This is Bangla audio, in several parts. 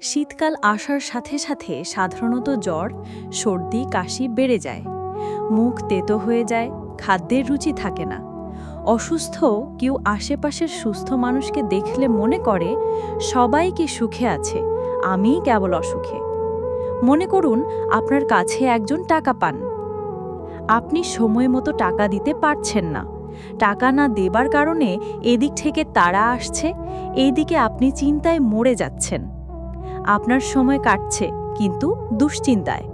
শীতকাল আসার সাথে সাথে সাধারণত জ্বর, সর্দি, কাশি বেড়ে যায়। মুখ তেতো হয়ে যায়, খাদ্যের রুচি থাকে না। অসুস্থ কেউ আশেপাশের সুস্থ মানুষকে দেখলে মনে করে সবাই কি সুখে আছে, আমিই কেবল অসুখে। মনে করুন আপনার কাছে একজন টাকা পান। আপনি সময় মতো টাকা দিতে পারছেন না। টাকা না দেবার কারণে এদিক থেকে তাড়া আসছে, এইদিকে আপনি চিন্তায় মরে যাচ্ছেন। আপনার সময় কাটছে কিন্তু দুশ্চিন্তায়।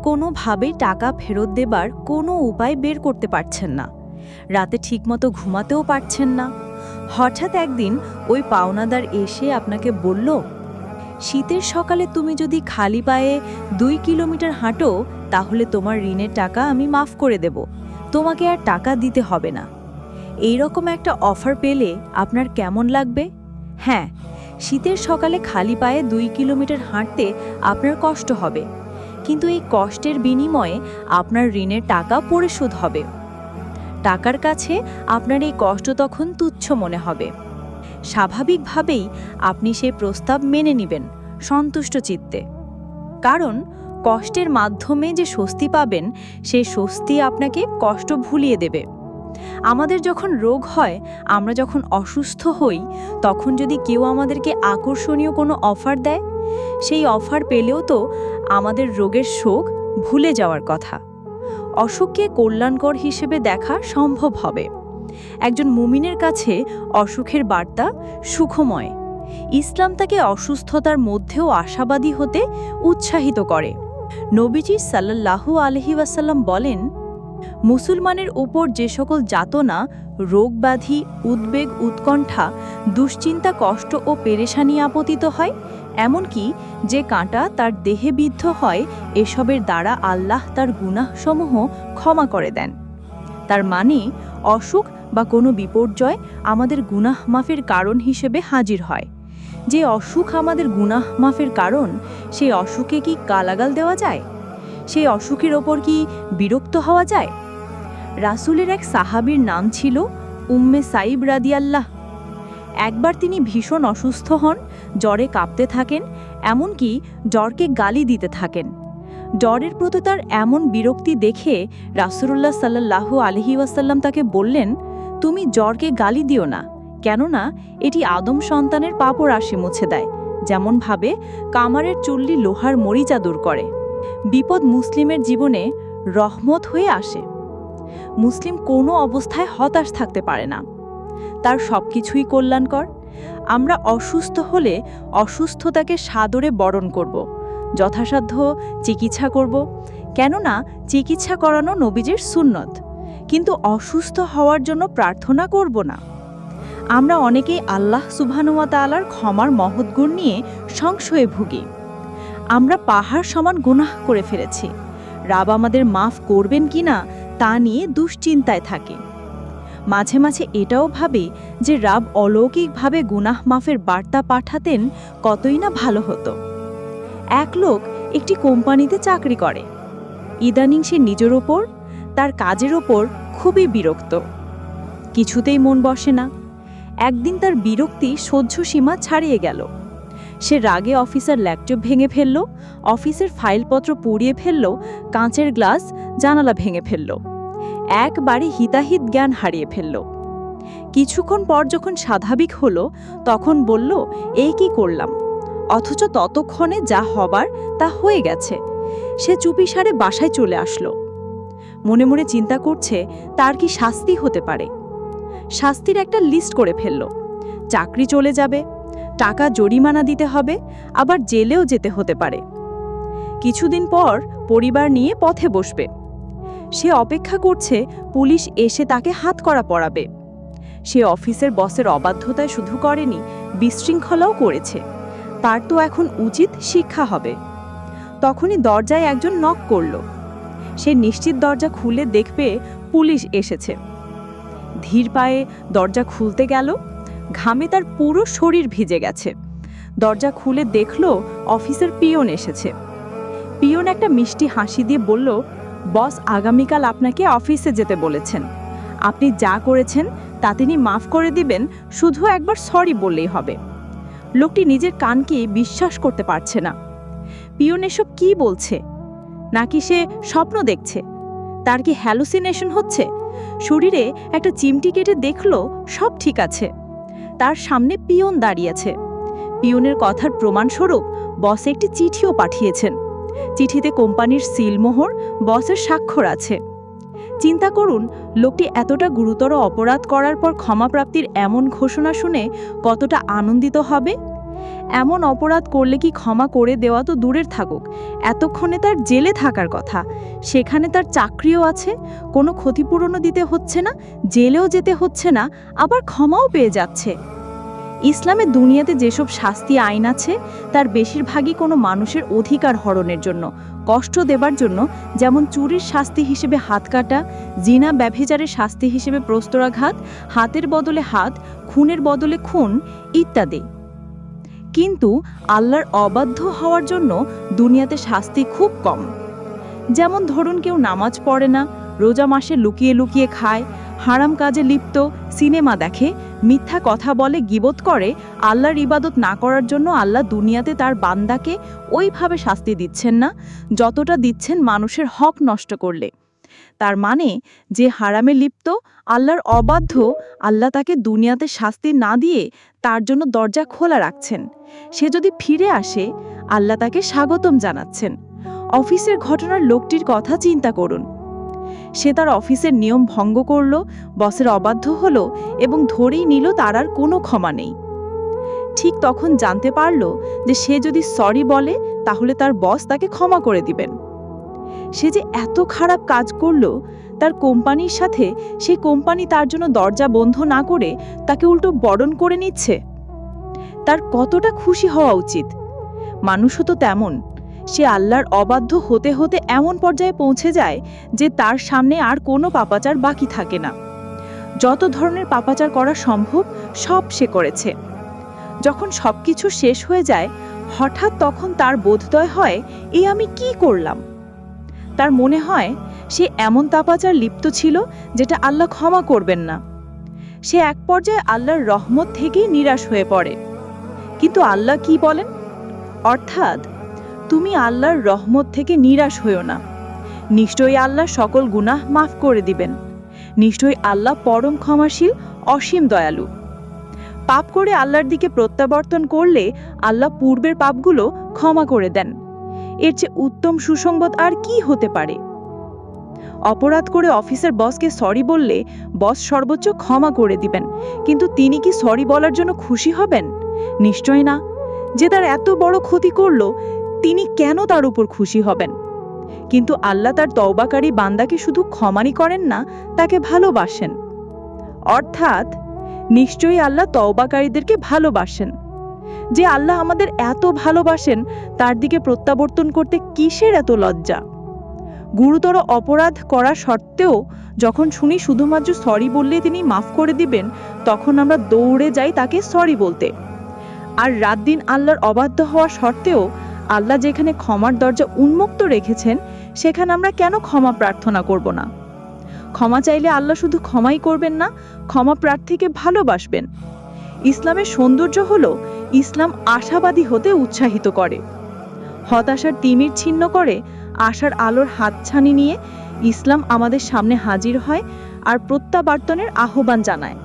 কোনোভাবেই টাকা ফেরত দেবার কোনো উপায় বের করতে পারছেন না। রাতে ঠিকমতো ঘুমাতেও পারছেন না। হঠাৎ একদিন ওই পাওনাদার এসে আপনাকে বলল, শীতের সকালে তুমি যদি খালি পায়ে 2 কিলোমিটার হাঁটো তাহলে তোমার ঋণের টাকা আমি মাফ করে দেব, তোমাকে আর টাকা দিতে হবে না। এই রকম একটা অফার পেলে আপনার কেমন লাগবে? হ্যাঁ, শীতের সকালে খালি পায়ে 2 কিলোমিটার হাঁটতে আপনার কষ্ট হবে, কিন্তু এই কষ্টের বিনিময়ে আপনার ঋণের টাকা পরিশোধ হবে। টাকার কাছে আপনার এই কষ্ট তখন তুচ্ছ মনে হবে। স্বাভাবিকভাবেই আপনি সেই প্রস্তাব মেনে নেবেন সন্তুষ্ট চিত্তে, কারণ কষ্টের মাধ্যমে যে স্বস্তি পাবেন সেই স্বস্তি আপনাকে কষ্ট ভুলিয়ে দেবে। আমাদের যখন রোগ হয়, আমরা যখন অসুস্থ হই, তখন যদি কেউ আমাদেরকে আকর্ষণীয় কোনো অফার দেয়, সেই অফার পেলেও তো আমাদের রোগের শোক ভুলে যাওয়ার কথা। অসুখকে কল্যাণকর হিসেবে দেখা সম্ভব হবে। একজন মুমিনের কাছে অসুখের বার্তা সুখময়। ইসলাম তাকে অসুস্থতার মধ্যেও আশাবাদী হতে উৎসাহিত করে। নবীজি সাল্লাল্লাহু আলাইহি ওয়াসাল্লাম বলেন, মুসলমানের উপর যে সকল যাতনা, রোগব্যাধি, উদ্বেগ, উৎকণ্ঠা, দুশ্চিন্তা, কষ্ট ও পেরেশানি আপতিত হয়, এমনকি যে কাঁটা তার দেহে বিদ্ধ হয়, এসবের দ্বারা আল্লাহ তার গুনাহসমূহ ক্ষমা করে দেন। তার মানে অসুখ বা কোনো বিপর্যয় আমাদের গুনাহ মাফের কারণ হিসেবে হাজির হয়। যে অসুখ আমাদের গুনাহ মাফের কারণ, সেই অসুখে কি গালাগাল দেওয়া যায়? সেই অসুখের ওপর কি বিরক্ত হওয়া যায়? রাসূলের এক সাহাবীর নাম ছিল উম্মে সাইব রাদিয়াল্লাহ। একবার তিনি ভীষণ অসুস্থ হন, জ্বরে কাঁপতে থাকেন, এমনকি জ্বরকে গালি দিতে থাকেন। জ্বরের প্রতি তার এমন বিরক্তি দেখে রাসূলুল্লাহ সাল্লাল্লাহু আলাইহি ওয়াসাল্লাম তাকে বললেন, তুমি জ্বরকে গালি দিও না, কেননা এটি আদম সন্তানের পাপরাশি মুছে দেয়, যেমনভাবে কামারের চুল্লি লোহার মরিচা দূর করে। বিপদ মুসলিমের জীবনে রহমত হয়ে আসে। মুসলিম কোনো অবস্থায় হতাশ থাকতে পারে না, তার সবকিছুই কল্যাণকর। আমরা অসুস্থ হলে অসুস্থতাকে সাদরে বরণ করব, যথাসাধ্য চিকিৎসা করব, কেননা চিকিৎসা করানো নবীজির সুন্নত, কিন্তু অসুস্থ হওয়ার জন্য প্রার্থনা করব না। আমরা অনেকেই আল্লাহ সুবহানাহু ওয়া তাআলার ক্ষমার মহৎ গুণ নিয়ে সংশয়ে ভুগি। আমরা পাহাড় সমান গুনাহ করে ফেলেছি, রাব আমাদের মাফ করবেন কিনা তা নিয়ে দুশ্চিন্তায় থাকি। মাঝে মাঝে এটাও ভাবি যে রাব অলৌকিকভাবে গুনাহ মাফের বার্তা পাঠাতেন, কতই না ভালো হতো। এক লোক একটি কোম্পানিতে চাকরি করে। ইদানিং সে নিজের ওপর, তার কাজের ওপর খুবই বিরক্ত। কিছুতেই মন বসে না। একদিন তার বিরক্তি সহ্য সীমা ছাড়িয়ে গেল। সে রাগে অফিসের ল্যাপটপ ভেঙে ফেলল, অফিসের ফাইলপত্র পুড়িয়ে ফেলল, কাঁচের গ্লাস জানালা ভেঙে ফেলল, একবারে হিতাহিত জ্ঞান হারিয়ে ফেলল। কিছুক্ষণ পর যখন স্বাভাবিক হলো, তখন বলল, এই কি করলাম? অথচ ততক্ষণে যা হবার তা হয়ে গেছে। সে চুপিসারে বাসায় চলে আসলো। মনে মনে চিন্তা করছে তার কি শাস্তি হতে পারে। শাস্তির একটা লিস্ট করে ফেলল। চাকরি চলে যাবে, টাকা জরিমানা দিতে হবে, আবার জেলেও যেতে হতে পারে। কিছুদিন পর পরিবার নিয়ে পথে বসবে। সে অপেক্ষা করছে পুলিশ এসে তাকে হাতকড়া পরাবে। সে অফিসের বসের অবাধ্যতায় শুধু করেনি, বিশৃঙ্খলাও করেছে। তার তো এখন উচিত শিক্ষা হবে। তখনই দরজায় একজন নক করল। সে নিশ্চিত দরজা খুলে দেখবে পুলিশ এসেছে। ধীর পায়ে দরজা খুলতে গেল। ঘামে তার পুরো শরীর ভিজে গেছে। দরজা খুলে দেখল অফিসের পিয়ন এসেছে। পিয়ন একটা মিষ্টি হাসি দিয়ে বলল, বস আগামীকাল আপনাকে অফিসে যেতে বলেছেন। আপনি যা করেছেন তা তিনি মাফ করে দিবেন, শুধু একবার সরি বললেই হবে। লোকটি নিজের কানকে বিশ্বাস করতে পারছে না। পিয়ন এসব কি বলছে? নাকি সে স্বপ্ন দেখছে? তার কি হ্যালুসিনেশন হচ্ছে? শরীরে একটা চিমটি কেটে দেখল সব ঠিক আছে। তার সামনে পিয়ন দাঁড়িয়েছে। পিয়নের কথার প্রমাণস্বরূপ বস একটি চিঠিও পাঠিয়েছেন। চিঠিতে কোম্পানির সিলমোহর, বসের স্বাক্ষর আছে। চিন্তা করুন, লোকটি এতটা গুরুতর অপরাধ করার পর ক্ষমাপ্রাপ্তির এমন ঘোষণা শুনে কতটা আনন্দিত হবে। এমন অপরাধ করলে কি ক্ষমা করে দেওয়া তো দূরের থাকুক, এতক্ষণে তার জেলে থাকার কথা। সেখানে তার চাকরিও আছে, কোনো ক্ষতিপূরণও দিতে হচ্ছে না, জেলেও যেতে হচ্ছে না, আবার ক্ষমাও পেয়ে যাচ্ছে। ইসলামে দুনিয়াতে যেসব শাস্তি আইন আছে তার বেশিরভাগই কোনো মানুষের অধিকার হরণের জন্য, কষ্ট দেবার জন্য, যেমন চুরির শাস্তি হিসেবে হাত কাটা, জিনা ব্যভিচারের শাস্তি হিসেবে প্রস্তরাঘাত, হাতের বদলে হাত, খুনের বদলে খুন ইত্যাদি। কিন্তু আল্লাহর অবাধ্য হওয়ার জন্য দুনিয়াতে শাস্তি খুব কম। যেমন ধরুন, কেউ নামাজ পড়ে না, রোজা মাসে লুকিয়ে লুকিয়ে খায়, হারাম কাজে লিপ্ত, সিনেমা দেখে, মিথ্যা কথা বলে, গীবত করে, আল্লাহর ইবাদত না করার জন্য আল্লাহ দুনিয়াতে তার বান্দাকে ওইভাবে শাস্তি দিচ্ছেন না যতটা দিচ্ছেন মানুষের হক নষ্ট করলে। তার মানে যে হারামে লিপ্ত, আল্লাহর অবাধ্য, আল্লাহ তাকে দুনিয়াতে শাস্তি না দিয়ে তার জন্য দরজা খোলা রাখছেন। সে যদি ফিরে আসে, আল্লাহ তাকে স্বাগতম জানাচ্ছেন। অফিসের ঘটনার লোকটির কথা চিন্তা করুন। সে তার অফিসের নিয়ম ভঙ্গ করল, বসের অবাধ্য হলো এবং ধরেই নিল তার আর কোনো ক্ষমা নেই। ঠিক তখন জানতে পারল যে সে যদি সরি বলে তাহলে তার বস তাকে ক্ষমা করে দিবেন। সে যে এত খারাপ কাজ করল, তার কোম্পানির সাথে সেই কোম্পানি তার জন্য দরজা বন্ধ না করে তাকে উল্টো বরণ করে নিচ্ছে। তার কতটা খুশি হওয়া উচিত। মানুষও তো তেমন, সে আল্লাহর অবাধ্য হতে হতে এমন পর্যায়ে পৌঁছে যায় যে তার সামনে আর কোনো পাপাচার বাকি থাকে না। যত ধরনের পাপাচার করা সম্ভব সব সে করেছে। যখন সবকিছু শেষ হয়ে যায়, হঠাৎ তখন তার বোধোদয় হয়, এই আমি কি করলাম। তার মনে হয় সে এমন পাপাচার লিপ্ত ছিল যেটা আল্লাহ ক্ষমা করবেন না। সে এক পর্যায়ে আল্লাহর রহমত থেকেই নিরাশ হয়ে পড়ে। কিন্তু আল্লাহ কি বলেন? অর্থাৎ, তুমি আল্লাহর রহমত থেকে নিরাশ হইও না। নিশ্চয়ই আল্লাহ সকল গুনাহ মাফ করে দিবেন। নিশ্চয়ই আল্লাহ পরম ক্ষমাশীল, অসীম দয়ালু। পাপ করে আল্লাহর দিকে প্রত্যাবর্তন করলে আল্লাহ পূর্বের পাপগুলো ক্ষমা করে দেন। এর চেয়ে উত্তম সুসংবাদ আর কি হতে পারে? অপরাধ করে অফিসের বসকে সরি বললে বস সর্বোচ্চ ক্ষমা করে দিবেন, কিন্তু তিনি কি সরি বলার জন্য খুশি হবেন? নিশ্চয় না। যে তার এত বড় ক্ষতি করল, তিনি কেন তার উপর খুশি হবেন? কিন্তু আল্লাহ তার তওবাকারী বান্দাকে শুধু ক্ষমাই করেন না, তাকে ভালোবাসেন। অর্থাৎ নিশ্চয়ই আল্লাহ তওবাকারীদেরকে ভালোবাসেন। যে আল্লাহ আমাদের এত ভালোবাসেন, তার দিকে প্রত্যাবর্তন করতে কিসের এত লজ্জা? গুরুতর অপরাধ করা সত্ত্বেও যখন শুনি শুধুমাত্র সরি বললে তিনি মাফ করে দিবেন, তখন আমরা দৌড়ে যাই তাকে সরি বলতে। আর রাত দিন আল্লাহর অবাধ্য হওয়া সত্ত্বেও আল্লাহ যেখানে ক্ষমার দরজা উন্মুক্ত রেখেছেন, সেখানে আমরা কেন ক্ষমা প্রার্থনা করব না? ক্ষমা চাইলে আল্লাহ শুধু ক্ষমাই করবেন না, ক্ষমা প্রার্থীকে ভালোবাসবেন। ইসলামের সৌন্দর্য হলো ইসলাম আশাবাদী হতে উৎসাহিত করে, হতাশার তিমির ছিন্ন করে, আশার আলোর হাতছানি নিয়ে ইসলাম আমাদের সামনে হাজির হয় আর প্রত্যাবর্তনের আহ্বান জানায়।